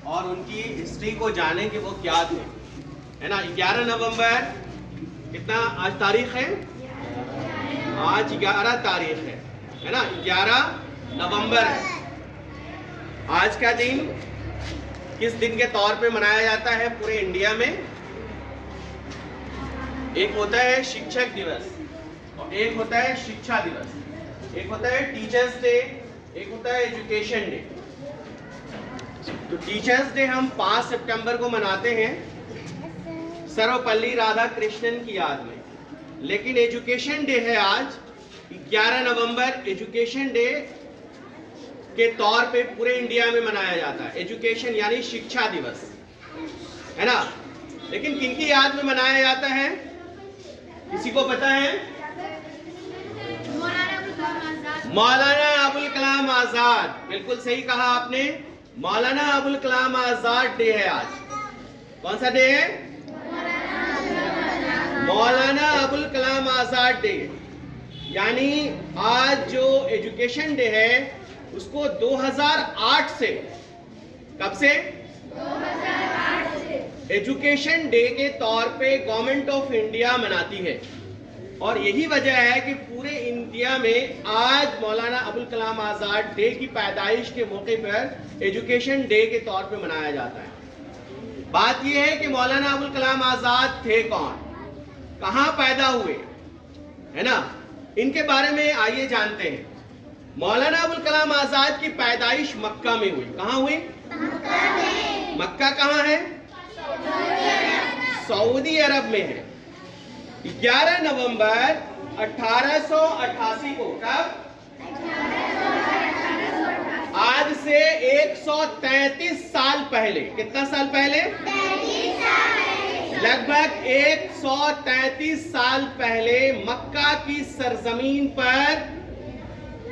اور ان کی ہسٹری کو جانیں کہ وہ کیا تھے، ہے نا۔ 11 نومبر کتنا آج تاریخ ہے؟ آج 11 تاریخ ہے نا، 11 نومبر ہے۔ آج کا دن کس دن کے طور پہ منایا جاتا ہے پورے انڈیا میں؟ ایک ہوتا ہے شکشک دیوس، اور ایک ہوتا ہے شکشا دیوس، ایک ہوتا ہے ٹیچرز ڈے، ایک ہوتا ہے ایجوکیشن ڈے۔ تو ٹیچرز ڈے ہم 5 سپٹمبر کو مناتے ہیں سروپلی رادھا کرشنن کی یاد میں، لیکن ایجوکیشن ڈے ہے آج 11 نومبر، ایجوکیشن ڈے کے طور پہ پورے انڈیا میں منایا جاتا ہے۔ ایجوکیشن یعنی شکشا دیوس، ہے نا۔ لیکن کن کی یاد میں منایا جاتا ہے؟ کسی کو پتا ہے؟ مولانا ابوالکلام آزاد، بالکل صحیح کہا آپ نے، مولانا ابوالکلام آزاد ڈے ہے آج۔ کون سا ڈے ہے؟ مولانا ابوالکلام آزاد ڈے، یعنی آج جو ایجوکیشن ڈے ہے اس کو 2008 سے، کب سے؟ 2008 سے ایجوکیشن ڈے کے طور پہ گورنمنٹ آف انڈیا مناتی ہے، اور یہی وجہ ہے کہ پورے انڈیا میں آج مولانا ابوالکلام آزاد ڈے کی پیدائش کے موقع پر ایجوکیشن ڈے کے طور پہ منایا جاتا ہے۔ بات یہ ہے کہ مولانا ابوالکلام آزاد تھے کون، کہاں پیدا ہوئے، ہے نا، ان کے بارے میں آئیے جانتے ہیں۔ مولانا ابوالکلام آزاد کی پیدائش مکہ میں ہوئی۔ کہاں ہوئی؟ مکہ کہاں ہے؟ سعودی عرب میں ہے۔ 11 نومبر 1888 کو، کب؟ آج سے 133 سال پہلے، کتنا سال پہلے؟ لگ بھگ 133 سال پہلے مکہ کی سرزمین پر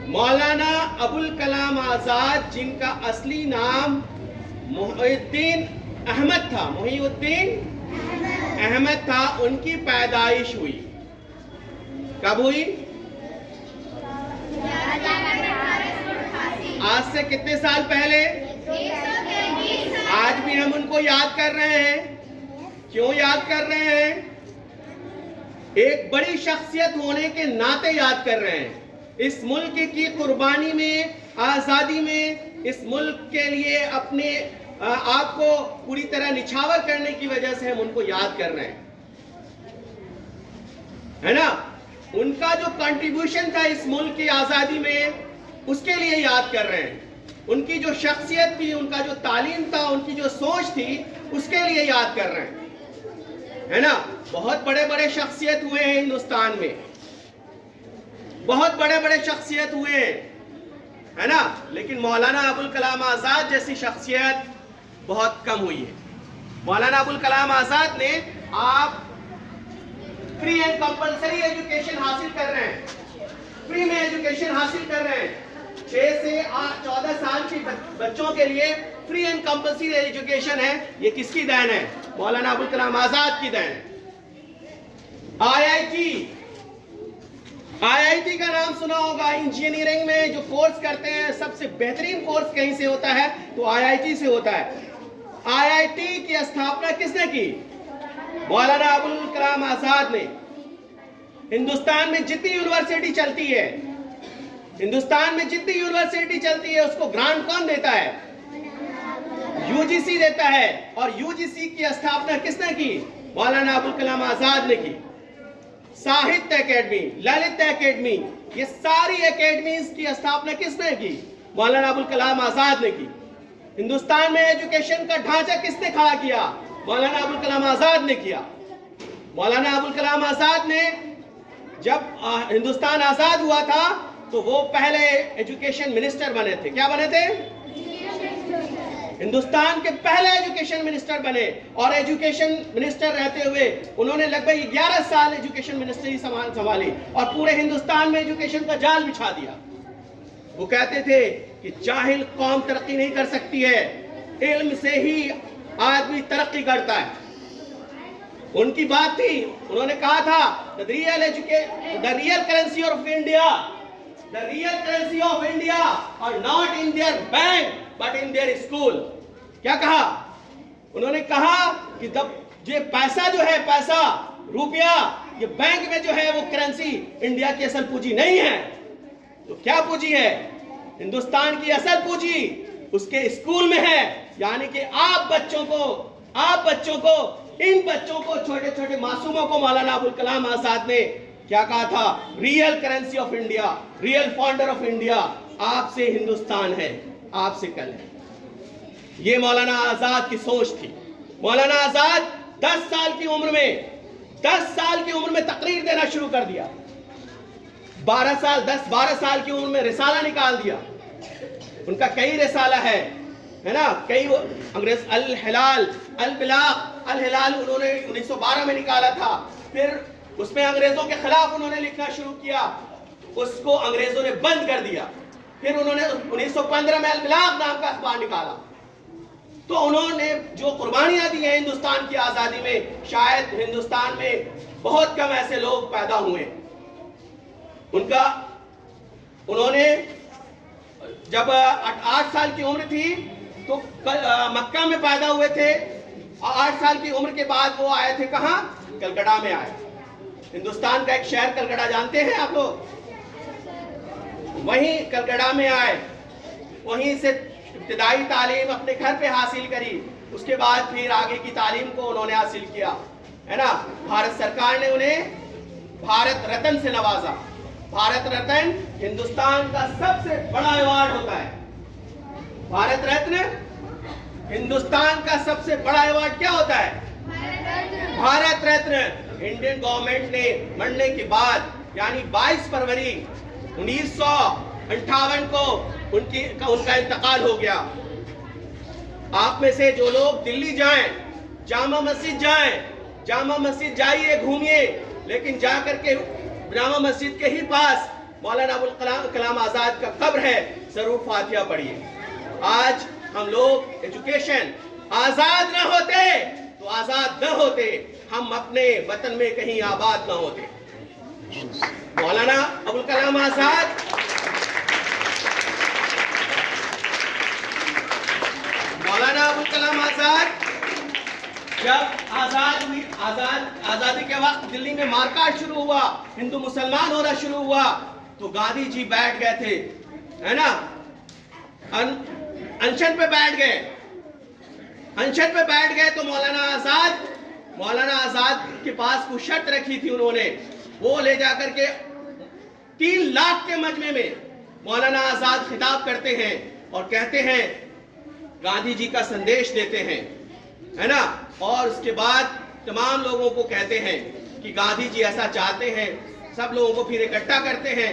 مولانا ابوالکلام آزاد، جن کا اصلی نام محی الدین احمد تھا، محی الدین احمد تھا، ان کی پیدائش ہوئی۔ کب ہوئی؟ آج سے کتنے سال پہلے؟ آج بھی ہم ان کو یاد کر رہے ہیں۔ کیوں یاد کر رہے ہیں؟ ایک بڑی شخصیت ہونے کے ناطے یاد کر رہے ہیں۔ اس ملک کی قربانی میں، آزادی میں، اس ملک کے لیے اپنے آپ کو پوری طرح نچھاور کرنے کی وجہ سے ہم ان کو یاد کر رہے ہیں، ہے نا۔ ان کا جو کنٹریبیوشن تھا اس ملک کی آزادی میں، اس کے لیے یاد کر رہے ہیں۔ ان کی جو شخصیت تھی، ان کا جو تعلیم تھا، ان کی جو سوچ تھی، اس کے لیے یاد کر رہے ہیں، ہے نا۔ بہت بڑے بڑے شخصیت ہوئے ہیں ہندوستان میں، بہت بڑے بڑے شخصیت ہوئے ہیں، ہے نا، لیکن مولانا ابوالکلام آزاد جیسی شخصیت بہت کم ہوئی ہے۔ مولانا ابوالکلام آزاد نے، آپ فری اینڈ کمپلسری ایجوکیشن حاصل کر رہے ہیں، فری میں ایجوکیشن حاصل کر رہے ہیں۔ 6 سے 14 سال کے بچوں کے لیے فری اینڈ کمپلسری ایجوکیشن ہے۔ یہ کس کی دین ہے؟ مولانا ابوالکلام آزاد کی دین ہے۔ آئی آئی ٹی کا نام سنا ہوگا، انجینئرنگ میں جو کورس کرتے ہیں، سب سے بہترین کورس کہیں سے ہوتا ہے تو آئی آئی ٹی سے ہوتا ہے۔ آئی آئی ٹی کی استھاپنا کس نے کی؟ مولانا ابوالکلام آزاد نے۔ ہندوستان میں جتنی یونیورسٹی چلتی ہے، ہندوستان میں جتنی یونیورسٹی چلتی ہے، اس کو گرانٹ کون دیتا ہے؟ یو جی سی دیتا ہے، اور یو جی سی کی استھاپنا کس نے کی؟ مولانا ابوالکلام آزاد نے کی۔ ساہتیہ اکیڈمی، للت اکیڈمی، یہ ساری اکیڈمیز کی استھاپنا کس نے کی؟ مولانا ابوالکلام آزاد نے کی۔ ہندوستان میں ایجوکیشن کا ڈھانچہ کس نے کھڑا کیا؟ مولانا ابوالکلام آزاد نے کیا۔ مولانا ابوالکلام آزاد نے جب ہندوستان آزاد ہوا تھا تو وہ پہلے ایجوکیشن منسٹر بنے تھے۔ کیا بنے تھے؟ ہندوستان کے پہلے ایجوکیشن منسٹر بنے، اور ایجوکیشن منسٹر رہتے ہوئے انہوں نے لگ بھگ 11 سال ایجوکیشن منسٹری سنبھالی، اور پورے ہندوستان میں ایجوکیشن کا جال بچھا دیا۔ وہ کہتے تھے کہ جاہل قوم ترقی نہیں کر سکتی ہے، علم سے ہی آدمی ترقی کرتا ہے۔ ان کی بات تھی، انہوں نے کہا تھا the real currency of India are not in their bank but in their school. کیا کہا؟ انہوں نے کہا کہ جب یہ پیسہ جو ہے، پیسہ روپیہ، یہ بینک میں جو ہے وہ کرنسی انڈیا کی اصل پونجی نہیں ہے. تو کیا پونجی ہے؟ ہندوستان کی اصل پونجی اس کے اسکول میں ہے. یعنی کہ آپ بچوں کو ان بچوں کو، چھوٹے چھوٹے معصوموں کو مولانا ابوالکلام آزاد نے کیا کہا تھا؟ Real currency of India, real founder of India آپ سے ہندوستان ہے، آپ سے کل ہے. یہ مولانا آزاد کی سوچ تھی. مولانا آزاد 10 سال کی عمر میں تقریر دینا شروع کر دیا. 12 سال کی عمر میں رسالہ نکال دیا. ان کا کئی رسالہ ہے نا، کئی انگریز الہلال انہوں نے 1912 میں نکالا تھا. پھر اس میں انگریزوں کے خلاف انہوں نے لکھنا شروع کیا، اس کو انگریزوں نے بند کر دیا. پھر انہوں نے 1915 میں البلاغ نام کا اخبار نکالا. تو انہوں نے جو قربانیاں دی ہیں ہندوستان کی آزادی میں، شاید ہندوستان میں بہت کم ایسے لوگ پیدا ہوئے. انہوں نے جب 8 سال کی عمر تھی تو مکہ میں پیدا ہوئے تھے. 8 سال کی عمر کے بعد وہ آئے تھے کہاں؟ کلکتہ میں آئے. ہندوستان کا ایک شہر کلکتہ جانتے ہیں آپ لوگ؟ وہیں کلکتہ میں آئے، وہیں سے ابتدائی تعلیم اپنے گھر پہ حاصل کری. اس کے بعد پھر آگے کی تعلیم کو انہوں نے حاصل کیا ہے نا. بھارت سرکار نے انہیں بھارت رتن سے نوازا. بھارت رتن ہندوستان کا سب سے بڑا ایوارڈ ہوتا ہے. بھارت رتن ہندوستان کا سب سے بڑا ایوارڈ کیا ہوتا ہے؟ بھارت رتن. انڈین گورنمنٹ نے مرنے کے بعد یعنی 22 فروری 1958 کو ان کا انتقال ہو گیا. آپ میں سے جو لوگ دلی جائیں، جامع مسجد جائیے، گھومیے، لیکن جا کر کے جامع مسجد کے ہی پاس مولانا ابوالکلام آزاد کا قبر ہے، ضرور فاتحہ پڑھیے. آج ہم لوگ ایجوکیشن آزاد نہ ہوتے ہم اپنے وطن میں کہیں آباد نہ ہوتے. مولانا ابوالکلام آزاد جب آزادی کے وقت دلی میں مارکاٹ شروع ہوا، ہندو مسلمان ہونا شروع ہوا، تو گاندھی جی بیٹھ گئے تھے ہے نا، انشن پہ بیٹھ گئے. تو مولانا آزاد کے پاس کوئی شرط رکھی تھی انہوں نے، وہ لے جا کر کے 3 لاکھ کے مجمع میں مولانا آزاد خطاب کرتے ہیں اور کہتے ہیں، گاندھی جی کا سندیش دیتے ہیں ہے نا. اور اس کے بعد تمام لوگوں کو کہتے ہیں کہ گاندھی جی ایسا چاہتے ہیں. سب لوگوں کو پھر اکٹھا کرتے ہیں.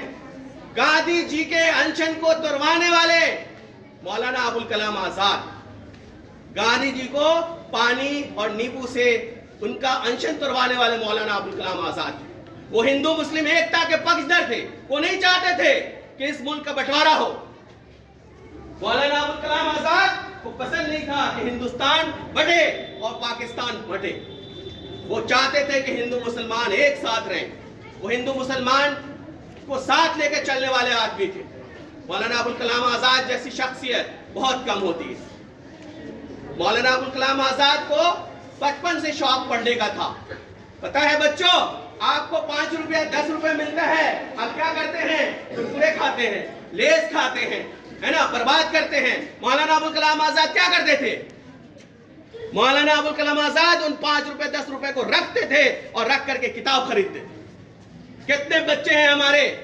گاندھی جی کے انشن کو توڑوانے والے مولانا ابوالکلام آزاد. گاندھی جی کو پانی اور نیبو سے ان کا انشن توڑوانے والے مولانا ابوالکلام آزاد. وہ ہندو مسلم ایکتا کے پکشدر تھے. وہ نہیں چاہتے تھے کہ اس ملک کا بٹوارا ہو. مولانا ابوالکلام آزاد کو پسند نہیں تھا کہ ہندوستان بٹے اور پاکستان بٹے. وہ چاہتے تھے کہ ہندو مسلمان ایک ساتھ رہیں. وہ ہندو مسلمان کو ساتھ لے کے چلنے والے آدمی تھے. مولانا ابوالکلام آزاد جیسی شخصیت بہت کم ہوتی ہے. مولانا ابوالکلام آزاد کو بچپن سے شوق پڑھنے کا تھا. پتا ہے بچوں، آپ کو 5 روپے 10 روپے ملتا ہے، آپ کیا کرتے ہیں؟ کرکرے کھاتے ہیں، لیز کھاتے ہیں ہے نا، برباد کرتے ہیں. مولانا ابوالکلام آزاد کیا کرتے تھے؟ مولانا ابوالکلام آزاد ان 5 روپے 10 روپے کو رکھتے تھے اور رکھ کر کے کتاب خریدتے تھے. کتنے بچے ہیں ہمارے؟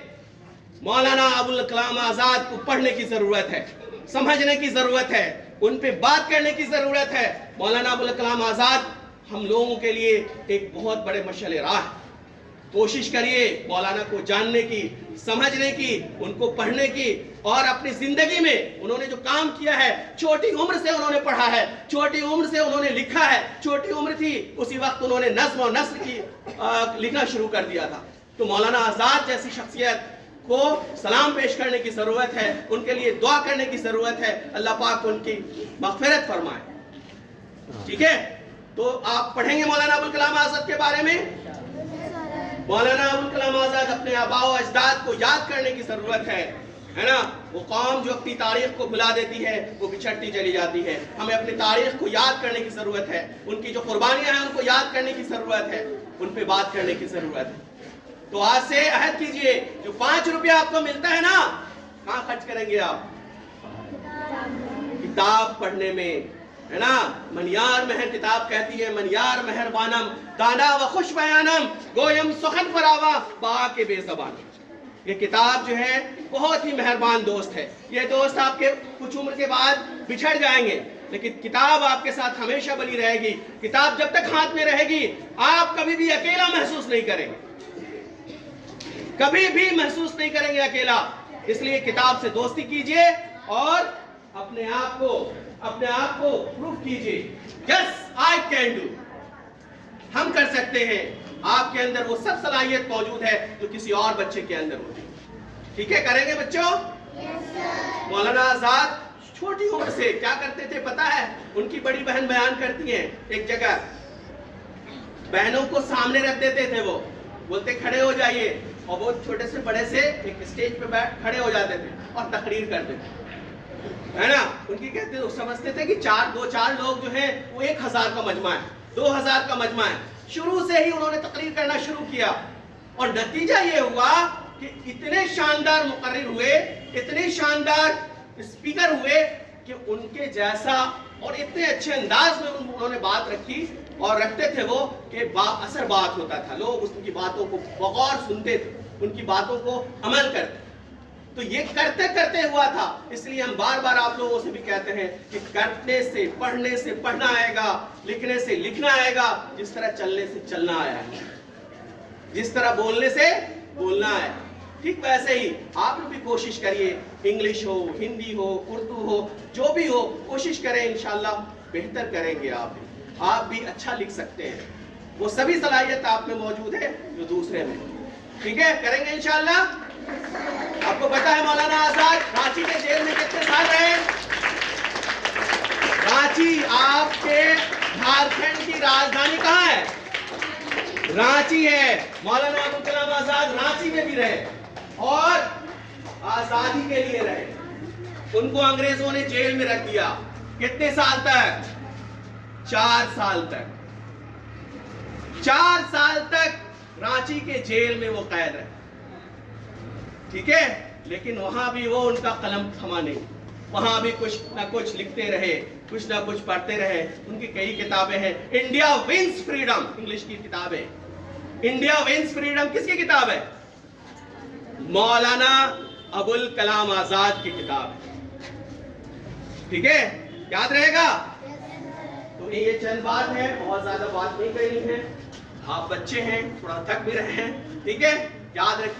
مولانا ابوالکلام آزاد کو پڑھنے کی ضرورت ہے، سمجھنے کی ضرورت ہے، ان پہ بات کرنے کی ضرورت ہے. مولانا ابوالکلام آزاد ہم لوگوں کے لیے ایک بہت بڑے مشعل راہ ہے. کوشش کریے مولانا کو جاننے کی، سمجھنے کی، ان کو پڑھنے کی، اور اپنی زندگی میں انہوں نے جو کام کیا ہے، چھوٹی عمر سے انہوں نے پڑھا ہے، چھوٹی عمر سے انہوں نے لکھا ہے. چھوٹی عمر تھی اسی وقت انہوں نے نظم و نثر کی لکھنا شروع کر دیا تھا. تو مولانا آزاد جیسی شخصیت کو سلام پیش کرنے کی ضرورت ہے، ان کے لیے دعا کرنے کی ضرورت ہے. اللہ پاک ان کی مغفرت فرمائے. ٹھیک ہے، تو آپ پڑھیں گے مولانا ابوالکلام آزاد کے بارے میں. مولانا ابوالکلام آزاد اپنے آباء و اجداد کو یاد کرنے کی ضرورت ہے ہے نا. وہ قوم جو اپنی تاریخ کو بھلا دیتی ہے وہ بچھڑتی چلی جاتی ہے. ہمیں اپنی تاریخ کو یاد کرنے کی ضرورت ہے. ان کی جو قربانیاں ہیں ان کو یاد کرنے کی ضرورت ہے. ان پہ بات کرنے کی ضرورت ہے. تو آج سے عہد کیجئے جو 5 روپیہ آپ کو ملتا ہے نا, کہاں خرچ کریں گے آپ؟ کتاب پڑھنے میں, ہے نا. منیار مہر کتاب کہتی ہے, منیار مہربانم دانا و خوش بیانم گویم سخن فراوا با کے بے زبان. یہ کتاب جو ہے بہت ہی مہربان دوست ہے. یہ دوست آپ کے کچھ عمر کے بعد بچھڑ جائیں گے, لیکن کتاب آپ کے ساتھ ہمیشہ بنی رہے گی. کتاب جب تک ہاتھ میں رہے گی آپ کبھی بھی اکیلا محسوس نہیں کریں گے, کبھی بھی محسوس نہیں کریں گے اکیلا. اس لیے کتاب سے دوستی کیجئے اور اپنے آپ کو پروف کیجئے. یس آئی کین ڈو, ہم کر سکتے ہیں. آپ کے اندر وہ سب صلاحیت موجود ہے جو کسی اور بچے کے اندر ہوتی ہے. ٹھیک ہے, کریں گے بچوں؟ مولانا آزاد چھوٹی عمر سے کیا کرتے تھے پتا ہے؟ ان کی بڑی بہن بیان کرتی ہیں, ایک جگہ بہنوں کو سامنے رکھ دیتے تھے, وہ بولتے کھڑے ہو جائیے, اور وہ چھوٹے سے بڑے سے ایک اسٹیج پہ بیٹھ کھڑے ہو جاتے تھے اور تقریر کرتے تھے, ہے نا. ان کی کہتے سمجھتے تھے کہ 4 لوگ جو ہیں وہ 1000 کا مجمع ہے, 2000 کا مجمع ہے. شروع سے ہی انہوں نے تقریر کرنا شروع کیا, اور نتیجہ یہ ہوا کہ اتنے شاندار مقرر ہوئے, اتنے شاندار اسپیکر ہوئے کہ ان کے جیسا, اور اتنے اچھے انداز میں انہوں نے بات رکھی اور رکھتے تھے وہ کہ با اثر بات ہوتا تھا. لوگ اس کی باتوں کو بغور سنتے تھے, ان کی باتوں کو عمل کرتے. تو یہ کرتے کرتے ہوا تھا. اس لیے ہم بار بار آپ لوگوں سے بھی کہتے ہیں کہ کرنے سے پڑھنے سے پڑھنا آئے گا, لکھنے سے لکھنا آئے گا, جس طرح چلنے سے چلنا آیا ہے, جس طرح بولنے سے بولنا ہے. ٹھیک ویسے ہی آپ لوگ بھی کوشش کریے, انگلش ہو, ہندی ہو, اردو ہو, جو بھی ہو, کوشش کریں. انشاءاللہ بہتر کریں گے. آپ بھی اچھا لکھ سکتے ہیں. وہ سبھی صلاحیت آپ میں موجود ہے جو دوسرے میں. ٹھیک ہے, کریں گے انشاءاللہ. آپ کو پتا ہے مولانا آزاد رانچی کے جیل میں کتنے سال رہے؟ رانچی آپ کے جھارکھنڈ کی راجدھانی کہاں ہے؟ رانچی ہے. مولانا ابو کلام آزاد رانچی میں بھی رہے اور آزادی کے لیے رہے. ان کو انگریزوں نے جیل میں رکھ دیا. کتنے سال تک؟ 4 سال تک. 4 سال تک رانچی کے جیل میں وہ قید رہے. ٹھیک ہے, لیکن وہاں بھی وہ ان کا قلم تھما نہیں. وہاں بھی کچھ نہ کچھ لکھتے رہے, کچھ نہ کچھ پڑھتے رہے. ان کی کئی کتابیں ہیں. انڈیا ونس فریڈم انگلش کی کتاب ہے. انڈیا ونس فریڈم کس کی کتاب ہے؟ مولانا ابوالکلام آزاد کی کتاب ہے. ٹھیک ہے, یاد رہے گا. تو یہ چند بات ہے, بہت زیادہ بات نہیں کرنی ہے. آپ بچے ہیں, تھوڑا تھک بھی رہے ہیں. ٹھیک ہے, یاد رکھیے.